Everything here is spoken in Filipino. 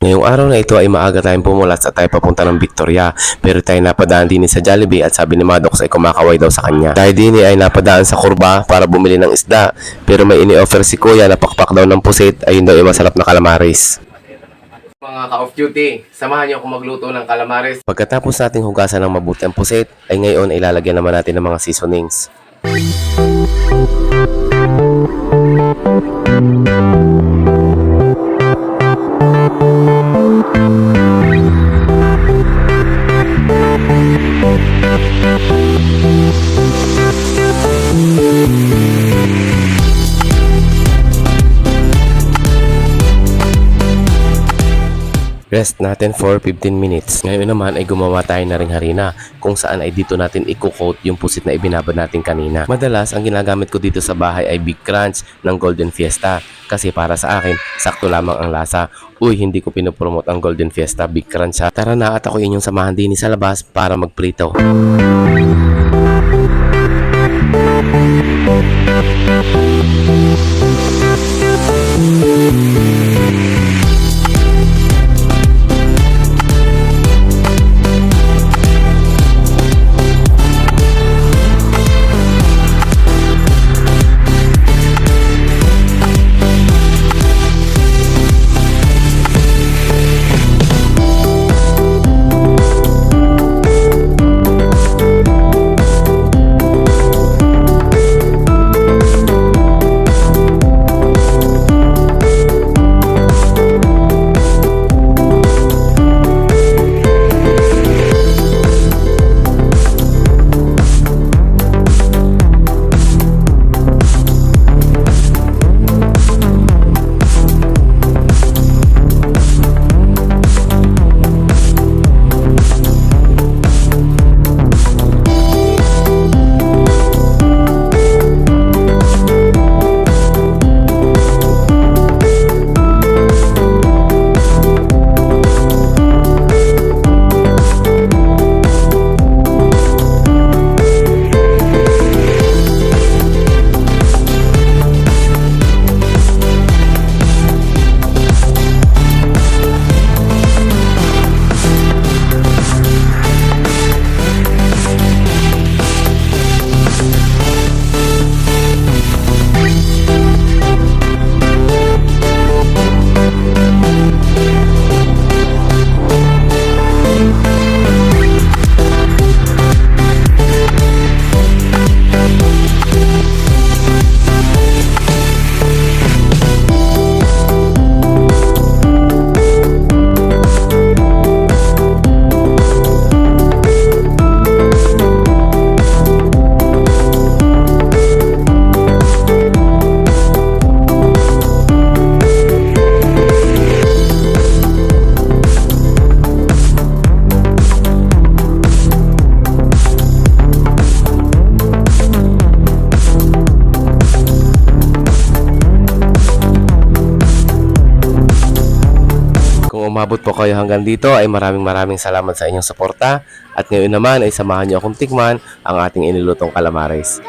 Ngayong araw na ito ay maaga tayong pumulat at tayo papunta ng Victoria. Pero tayo napadaan din sa Jollibee at sabi ni Maddox ay kumakaway daw sa kanya. Tayo din ay napadaan sa Kurba para bumili ng isda. Pero may ini-offer si Kuya na pakpak daw ng pusit, ayun daw ay masarap na calamares. Mga ka-off duty, samahan niyo ako magluto ng calamares. Pagkatapos nating hugasan ng mabuti ang pusit, ay ngayon ay lalagyan naman natin ng mga seasonings. Rest natin for 15 minutes. Ngayon naman ay gumawa tayo na ring harina kung saan ay dito natin i-coat yung pusit na ibinabad natin kanina. Madalas ang ginagamit ko dito sa bahay ay Big Crunch ng Golden Fiesta kasi para sa akin sakto lamang ang lasa. Uy, hindi ko pinopromote ang Golden Fiesta, Big Crunch ha. Tara na at ako inyong samahan din sa labas para magprito. Kung umabot po kayo hanggang dito ay maraming salamat sa inyong suporta at ngayon naman ay samahan niyo akong tikman ang ating inilutong calamares.